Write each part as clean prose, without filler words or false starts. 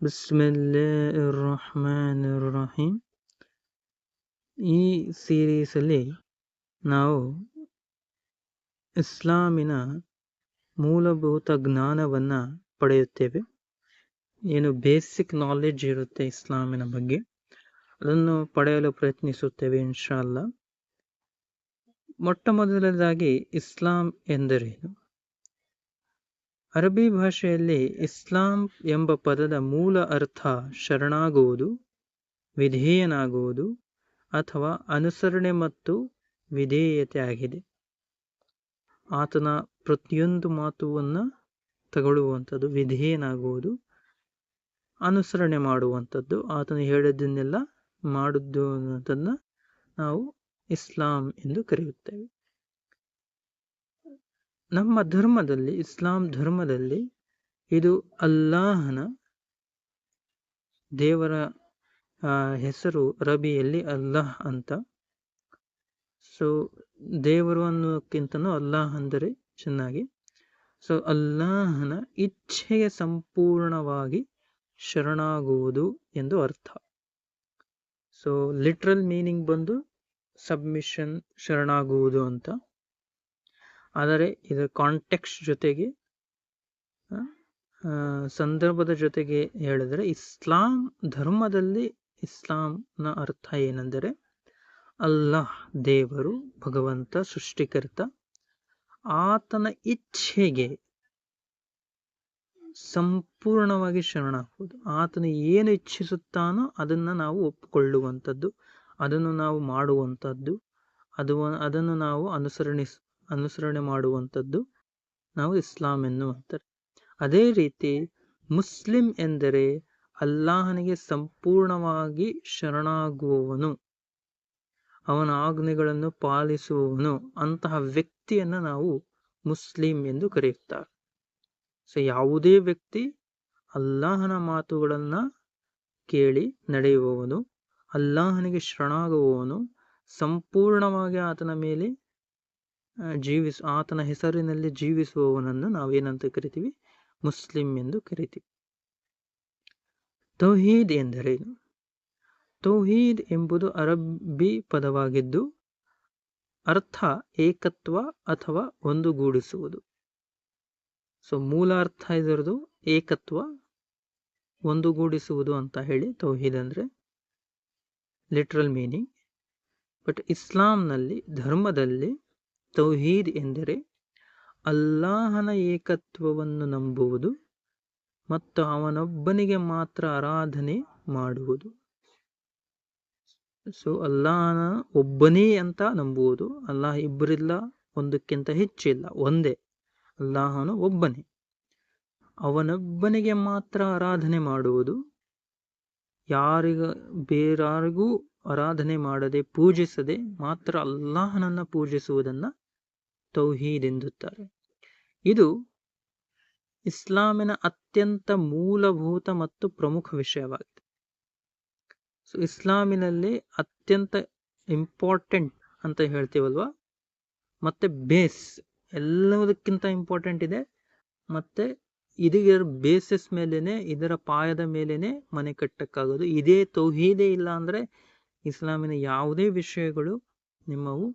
ಬಿಸ್ಮಿಲ್ಲಾಹಿರ್ರಹ್ಮಾನಿರ್ರಹೀಮ್. ಈ ಸೀರೀಸಲ್ಲಿ ನಾವು ಇಸ್ಲಾಮಿನ ಮೂಲಭೂತ ಜ್ಞಾನವನ್ನು ಪಡೆಯುತ್ತೇವೆ. ಏನು ಬೇಸಿಕ್ ನಾಲೆಡ್ಜ್ ಇರುತ್ತೆ ಇಸ್ಲಾಮಿನ ಬಗ್ಗೆ, ಅದನ್ನು ಪಡೆಯಲು ಪ್ರಯತ್ನಿಸುತ್ತೇವೆ ಇನ್ಶಾ ಅಲ್ಲಾ. ಮೊಟ್ಟ ಮೊದಲನೇದಾಗಿ ಇಸ್ಲಾಂ ಎಂದರೇನು? ಅರಬ್ಬಿ ಭಾಷೆಯಲ್ಲಿ ಇಸ್ಲಾಂ ಎಂಬ ಪದದ ಮೂಲ ಅರ್ಥ ಶರಣಾಗುವುದು, ವಿಧೇಯನಾಗುವುದು ಅಥವಾ ಅನುಸರಣೆ ಮತ್ತು ವಿಧೇಯತೆ ಆಗಿದೆ. ಆತನ ಪ್ರತಿಯೊಂದು ಮಾತುವನ್ನು ತಗೊಳ್ಳುವಂಥದ್ದು, ವಿಧೇಯನಾಗುವುದು, ಅನುಸರಣೆ ಮಾಡುವಂಥದ್ದು, ಆತನು ಹೇಳಿದ್ದನ್ನೆಲ್ಲ ಮಾಡುವುದು ಅನ್ನೋದನ್ನು ನಾವು ಇಸ್ಲಾಂ ಎಂದು ಕರೆಯುತ್ತೇವೆ. ನಮ್ಮ ಧರ್ಮದಲ್ಲಿ, ಇಸ್ಲಾಂ ಧರ್ಮದಲ್ಲಿ, ಇದು ಅಲ್ಲಾಹನ ದೇವರ ಹೆಸರು ಅರಬಿಯಲ್ಲಿ ಅಲ್ಲಾಹ್ ಅಂತ. ಸೊ ದೇವರು ಅನ್ನೋಕ್ಕಿಂತನೂ ಅಲ್ಲಾಹ್ ಅಂದರೆ ಚೆನ್ನಾಗಿ. ಸೊ ಅಲ್ಲಾಹನ ಇಚ್ಛೆಗೆ ಸಂಪೂರ್ಣವಾಗಿ ಶರಣಾಗುವುದು ಎಂದು ಅರ್ಥ. ಸೊ ಲಿಟ್ರಲ್ ಮೀನಿಂಗ್ ಬಂದು ಸಬ್ಮಿಷನ್, ಶರಣಾಗುವುದು ಅಂತ. ಆದರೆ ಇದರ ಕಾಂಟೆಕ್ಸ್ಟ್ ಜೊತೆಗೆ, ಸಂದರ್ಭದ ಜೊತೆಗೆ ಹೇಳಿದರೆ, ಇಸ್ಲಾಂ ಧರ್ಮದಲ್ಲಿ ಇಸ್ಲಾಂನ ಅರ್ಥ ಏನೆಂದರೆ, ಅಲ್ಲಾಹ್ ದೇವರು, ಭಗವಂತ, ಸೃಷ್ಟಿಕರ್ತ, ಆತನ ಇಚ್ಛೆಗೆ ಸಂಪೂರ್ಣವಾಗಿ ಶರಣಾಗುವುದು. ಆತನು ಏನು ಇಚ್ಛಿಸುತ್ತಾನೋ ಅದನ್ನು ನಾವು ಒಪ್ಪಿಕೊಳ್ಳುವಂಥದ್ದು, ಅದನ್ನು ನಾವು ಮಾಡುವಂಥದ್ದು, ಅದನ್ನು ನಾವು ಅನುಸರಣೆ ಮಾಡುವಂಥದ್ದು ನಾವು ಇಸ್ಲಾಂ ಎನ್ನುವಂತಾರೆ. ಅದೇ ರೀತಿ ಮುಸ್ಲಿಂ ಎಂದರೆ ಅಲ್ಲಾಹನಿಗೆ ಸಂಪೂರ್ಣವಾಗಿ ಶರಣಾಗುವವನು, ಅವನ ಆಜ್ಞೆಗಳನ್ನು ಪಾಲಿಸುವವನು. ಅಂತಹ ವ್ಯಕ್ತಿಯನ್ನು ನಾವು ಮುಸ್ಲಿಂ ಎಂದು ಕರೆಯುತ್ತಾರೆ. ಸೊ ಯಾವುದೇ ವ್ಯಕ್ತಿ ಅಲ್ಲಾಹನ ಮಾತುಗಳನ್ನು ಕೇಳಿ ನಡೆಯುವವನು, ಅಲ್ಲಾಹನಿಗೆ ಶರಣಾಗುವವನು, ಸಂಪೂರ್ಣವಾಗಿ ಆತನ ಮೇಲೆ ಆತನ ಹೆಸರಿನಲ್ಲಿ ಜೀವಿಸುವವನನ್ನು ನಾವೇನಂತ ಕರಿತೀವಿ? ಮುಸ್ಲಿಂ ಎಂದು ಕರಿತೀವಿ. ತೌಹೀದ್ ಎಂದರೇನು? ತೌಹೀದ್ ಎಂಬುದು ಅರಬ್ಬಿ ಪದವಾಗಿದ್ದು ಅರ್ಥ ಏಕತ್ವ ಅಥವಾ ಒಂದುಗೂಡಿಸುವುದು. ಸೊ ಮೂಲ ಅರ್ಥ ಇದರದು ಏಕತ್ವ, ಒಂದುಗೂಡಿಸುವುದು ಅಂತ ಹೇಳಿ ತೌಹೀದ್ ಅಂದರೆ ಲಿಟ್ರಲ್ ಮೀನಿಂಗ್. ಬಟ್ ಇಸ್ಲಾಂನಲ್ಲಿ, ಧರ್ಮದಲ್ಲಿ ತೌಹೀದ್ ಎಂದರೆ ಅಲ್ಲಾಹನ ಏಕತ್ವವನ್ನು ನಂಬುವುದು ಮತ್ತು ಅವನೊಬ್ಬನಿಗೆ ಮಾತ್ರ ಆರಾಧನೆ ಮಾಡುವುದು. ಸೊ ಅಲ್ಲಾಹನ ಒಬ್ಬನೇ ಅಂತ ನಂಬುವುದು. ಅಲ್ಲಾಹ್ ಇಬ್ಬರಿಲ್ಲ, ಒಂದಕ್ಕಿಂತ ಹೆಚ್ಚಿಲ್ಲ, ಒಂದೇ. ಅಲ್ಲಾಹನು ಒಬ್ಬನೇ, ಅವನೊಬ್ಬನಿಗೆ ಮಾತ್ರ ಆರಾಧನೆ ಮಾಡುವುದು. ಬೇರಾರಿಗೂ ಆರಾಧನೆ ಮಾಡದೆ, ಪೂಜಿಸದೆ, ಮಾತ್ರ ಅಲ್ಲಾಹನನ್ನು ಪೂಜಿಸುವುದನ್ನು ತೌಹೀದ್ ಎಂದುತ್ತಾರೆ. ಇದು ಇಸ್ಲಾಮಿನ ಅತ್ಯಂತ ಮೂಲಭೂತ ಮತ್ತು ಪ್ರಮುಖ ವಿಷಯವಾಗಿದೆ. ಸೊ ಇಸ್ಲಾಮಿನಲ್ಲಿ ಅತ್ಯಂತ ಇಂಪಾರ್ಟೆಂಟ್ ಅಂತ ಹೇಳ್ತೀವಲ್ವ, ಮತ್ತೆ ಬೇಸ್, ಎಲ್ಲದಕ್ಕಿಂತ ಇಂಪಾರ್ಟೆಂಟ್ ಇದೆ. ಮತ್ತೆ ಇದರ ಬೇಸಿಸ್ ಮೇಲೇನೆ, ಇದರ ಪಾಯದ ಮೇಲೇನೆ ಮನೆ ಕಟ್ಟಕ್ಕಾಗೋದು. ಇದೇ ತೌಹೀದೇ ಇಲ್ಲ ಅಂದರೆ ಇಸ್ಲಾಮಿನ ಯಾವುದೇ ವಿಷಯಗಳು ನಿಮ್ಮವು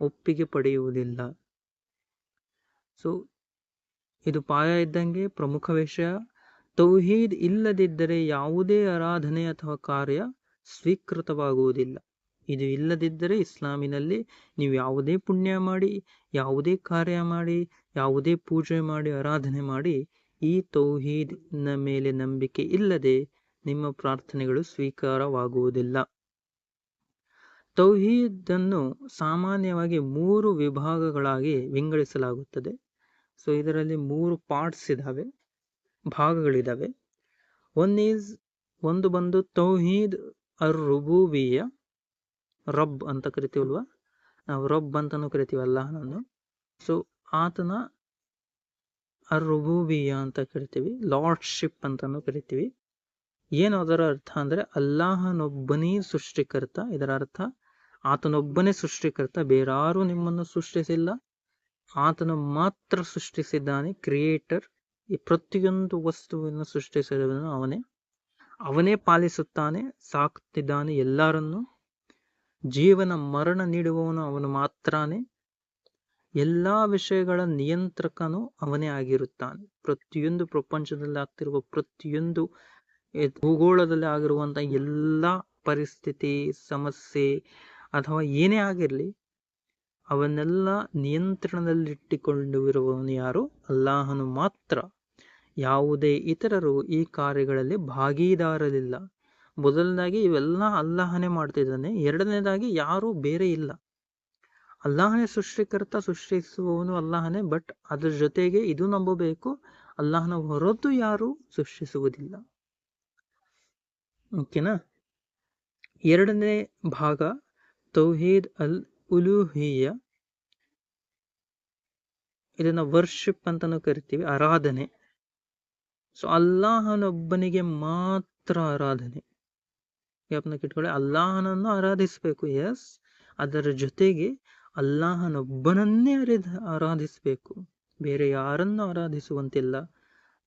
ಒಪ್ಪಿಗೆ ಪಡೆಯುವುದಿಲ್ಲ. ಸೊ ಇದು ಪಾಯ ಇದ್ದಂಗೆ, ಪ್ರಮುಖ ವಿಷಯ. ತೌಹೀದ್ ಇಲ್ಲದಿದ್ದರೆ ಯಾವುದೇ ಆರಾಧನೆ ಅಥವಾ ಕಾರ್ಯ ಸ್ವೀಕೃತವಾಗುವುದಿಲ್ಲ. ಇದು ಇಲ್ಲದಿದ್ದರೆ ಇಸ್ಲಾಮಿನಲ್ಲಿ ನೀವು ಯಾವುದೇ ಪುಣ್ಯ ಮಾಡಿ, ಯಾವುದೇ ಕಾರ್ಯ ಮಾಡಿ, ಯಾವುದೇ ಪೂಜೆ ಮಾಡಿ, ಆರಾಧನೆ ಮಾಡಿ, ಈ ತೌಹೀದ್ನ ಮೇಲೆ ನಂಬಿಕೆ ಇಲ್ಲದೆ ನಿಮ್ಮ ಪ್ರಾರ್ಥನೆಗಳು ಸ್ವೀಕಾರವಾಗುವುದಿಲ್ಲ. ತೌಹೀದನ್ನು ಸಾಮಾನ್ಯವಾಗಿ 3 ವಿಭಾಗಗಳಾಗಿ ವಿಂಗಡಿಸಲಾಗುತ್ತದೆ. ಸೊ ಇದರಲ್ಲಿ 3 ಪಾರ್ಟ್ಸ್ ಇದ್ದಾವೆ, ಭಾಗಗಳಿದ್ದಾವೆ. ಒಂದು ಬಂದು ತೌಹೀದ್ ಅರ್-ರುಬೂಬಿಯ್ಯ, ರಬ್ ಅಂತ ಕರಿತೀವಲ್ವ ನಾವು, ರಬ್ ಅಂತಲೂ ಕರಿತೀವಿ ಅಲ್ಲಾಹನನ್ನು. ಸೊ ಆತನ ಅರ್-ರುಬೂಬಿಯ್ಯ ಅಂತ ಕರಿತೀವಿ, ಲಾರ್ಡ್ಶಿಪ್ ಅಂತಲೂ ಕರಿತೀವಿ. ಏನು ಅದರ ಅರ್ಥ ಅಂದರೆ ಅಲ್ಲಾಹನೊಬ್ಬನೇ ಸೃಷ್ಟಿಕರ್ತ. ಇದರ ಅರ್ಥ ಆತನೊಬ್ಬನೇ ಸೃಷ್ಟಿಕರ್ತ, ಬೇರಾರೂ ನಿಮ್ಮನ್ನು ಸೃಷ್ಟಿಸಿಲ್ಲ, ಆತನು ಮಾತ್ರ ಸೃಷ್ಟಿಸಿದ್ದಾನೆ. ಕ್ರಿಯೇಟರ್, ಈ ಪ್ರತಿಯೊಂದು ವಸ್ತುವನ್ನು ಸೃಷ್ಟಿಸಿದವನು ಅವನೇ. ಅವನೇ ಪಾಲಿಸುತ್ತಾನೆ, ಸಾಕುತ್ತಿದ್ದಾನೆ ಎಲ್ಲರನ್ನು. ಜೀವನ ಮರಣ ನೀಡುವವನು ಅವನು ಮಾತ್ರನೇ. ಎಲ್ಲಾ ವಿಷಯಗಳ ನಿಯಂತ್ರಕನು ಅವನೇ ಆಗಿರುತ್ತಾನೆ. ಪ್ರತಿಯೊಂದು ಪ್ರಪಂಚದಲ್ಲಿ ಆಗ್ತಿರುವ ಪ್ರತಿಯೊಂದು ಭೂಗೋಳದಲ್ಲಿ ಆಗಿರುವಂತಹ ಎಲ್ಲ ಪರಿಸ್ಥಿತಿ, ಸಮಸ್ಯೆ ಅಥವಾ ಏನೇ ಆಗಿರಲಿ ಅವನ್ನೆಲ್ಲ ನಿಯಂತ್ರಣದಲ್ಲಿಟ್ಟುಕೊಂಡಿರುವವನು ಯಾರು? ಅಲ್ಲಾಹನು ಮಾತ್ರ. ಯಾವುದೇ ಇತರರು ಈ ಕಾರ್ಯಗಳಲ್ಲಿ ಭಾಗೀದಾರರಿಲ್ಲ. ಮೊದಲನೇದಾಗಿ ಇವೆಲ್ಲ ಅಲ್ಲಾಹನೇ ಮಾಡ್ತಿದ್ದಾನೆ. ಎರಡನೇದಾಗಿ ಯಾರೂ ಬೇರೆ ಇಲ್ಲ. ಅಲ್ಲಾಹನೇ ಸೃಷ್ಟಿಕರ್ತ, ಸೃಷ್ಟಿಸುವವನು ಅಲ್ಲಾಹನೇ. ಬಟ್ ಅದ್ರ ಜೊತೆಗೆ ಇದು ನಂಬಬೇಕು, ಅಲ್ಲಾಹನ ಹೊರತು ಯಾರೂ ಸೃಷ್ಟಿಸುವುದಿಲ್ಲ. ಓಕೆನಾ? ಎರಡನೇ ಭಾಗ ತೌಹೀದ್ ಅಲ್ ಉಲೂಹಿಯ್ಯ. ಇದನ್ನ ವರ್ಷಿಪ್ ಅಂತಾನೂ ಕರಿತೀವಿ, ಆರಾಧನೆ. ಸೊ ಅಲ್ಲಾಹನೊಬ್ಬನಿಗೆ ಮಾತ್ರ ಆರಾಧನೆ. ಕಿಟ್ಕೊಳ್ಳಿ, ಅಲ್ಲಾಹನನ್ನು ಆರಾಧಿಸಬೇಕು, ಎಸ್. ಅದರ ಜೊತೆಗೆ ಅಲ್ಲಾಹನೊಬ್ಬನನ್ನೇ ಆರಾಧಿಸಬೇಕು. ಬೇರೆ ಯಾರನ್ನು ಆರಾಧಿಸುವಂತಿಲ್ಲ,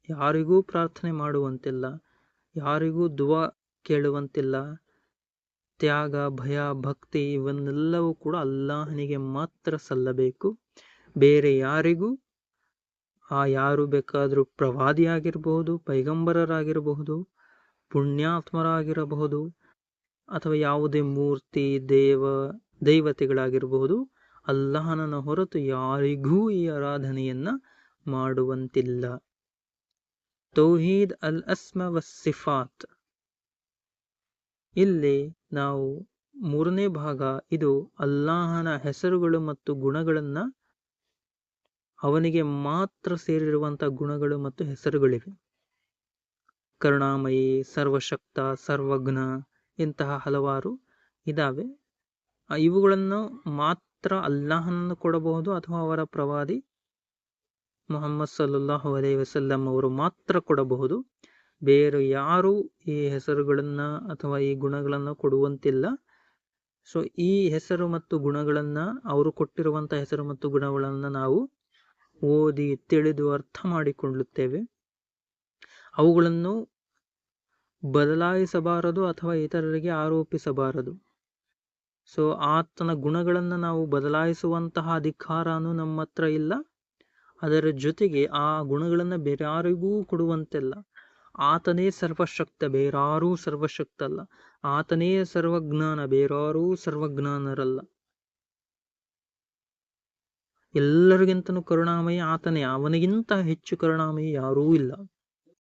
ಯಾರಿಗೂ ಪ್ರಾರ್ಥನೆ ಮಾಡುವಂತಿಲ್ಲ, ಯಾರಿಗೂ ದುವಾ ಕೇಳುವಂತಿಲ್ಲ. ತ್ಯಾಗ, ಭಯ, ಭಕ್ತಿ ಇವನ್ನೆಲ್ಲವೂ ಕೂಡ ಅಲ್ಲಾಹನಿಗೆ ಮಾತ್ರ ಸಲ್ಲಬೇಕು. ಬೇರೆ ಯಾರಿಗೂ, ಯಾರು ಬೇಕಾದರೂ ಪ್ರವಾದಿಯಾಗಿರಬಹುದು, ಪೈಗಂಬರರಾಗಿರಬಹುದು, ಪುಣ್ಯಾತ್ಮರಾಗಿರಬಹುದು, ಅಥವಾ ಯಾವುದೇ ಮೂರ್ತಿ, ದೈವತೆಗಳಾಗಿರಬಹುದು, ಅಲ್ಲಾಹನನ್ನು ಹೊರತು ಯಾರಿಗೂ ಈ ಆರಾಧನೆಯನ್ನ ಮಾಡುವಂತಿಲ್ಲ. ತೌಹೀದ್ ಅಲ್ ಅಸ್ಮ ವಸ್ಸಿಫಾತ್. ಇಲ್ಲಿ ನಾವು ಮೂರನೇ ಭಾಗ, ಇದು ಅಲ್ಲಾಹನ ಹೆಸರುಗಳು ಮತ್ತು ಗುಣಗಳನ್ನ, ಅವನಿಗೆ ಮಾತ್ರ ಸೇರಿರುವಂತಹ ಗುಣಗಳು ಮತ್ತು ಹೆಸರುಗಳಿವೆ. ಕರುಣಾಮಯಿ, ಸರ್ವಶಕ್ತ, ಸರ್ವಜ್ಞ, ಇಂತಹ ಹಲವಾರು ಇದಾವೆ. ಇವುಗಳನ್ನು ಮಾತ್ರ ಅಲ್ಲಾಹನನ್ನು ಕೊಡಬಹುದು, ಅಥವಾ ಅವರ ಪ್ರವಾದಿ ಮುಹಮ್ಮದ್ ಸಲ್ಲಲ್ಲಾಹು ಅಲೈಹಿ ವಸಲ್ಲಂ ಅವರು ಮಾತ್ರ ಕೊಡಬಹುದು. ಬೇರೆ ಯಾರೂ ಈ ಹೆಸರುಗಳನ್ನ ಅಥವಾ ಈ ಗುಣಗಳನ್ನ ಕೊಡುವಂತಿಲ್ಲ. ಸೊ ಈ ಹೆಸರು ಮತ್ತು ಗುಣಗಳನ್ನ, ಅವರು ಕೊಟ್ಟಿರುವಂತ ಹೆಸರು ಮತ್ತು ಗುಣಗಳನ್ನ ನಾವು ಓದಿ ತಿಳಿದು ಅರ್ಥ ಮಾಡಿಕೊಳ್ಳುತ್ತೇವೆ. ಅವುಗಳನ್ನು ಬದಲಾಯಿಸಬಾರದು ಅಥವಾ ಇತರರಿಗೆ ಆರೋಪಿಸಬಾರದು. ಸೊ ಆತನ ಗುಣಗಳನ್ನು ನಾವು ಬದಲಾಯಿಸುವಂತಹ ಅಧಿಕಾರನೂ ನಮ್ಮ ಹತ್ರ ಇಲ್ಲ. ಅದರ ಜೊತೆಗೆ ಆ ಗುಣಗಳನ್ನು ಬೇರಾರಿಗೂ ಕೊಡುವಂತಿಲ್ಲ. ಆತನೇ ಸರ್ವಶಕ್ತ, ಬೇರಾರೂ ಸರ್ವಶಕ್ತ ಅಲ್ಲ. ಆತನೇ ಸರ್ವಜ್ಞಾನ, ಬೇರಾರೂ ಸರ್ವಜ್ಞಾನರಲ್ಲ. ಎಲ್ಲರಿಗಿಂತನೂ ಕರುಣಾಮಯಿ ಆತನೇ, ಅವನಿಗಿಂತ ಹೆಚ್ಚು ಕರುಣಾಮಯಿ ಯಾರೂ ಇಲ್ಲ.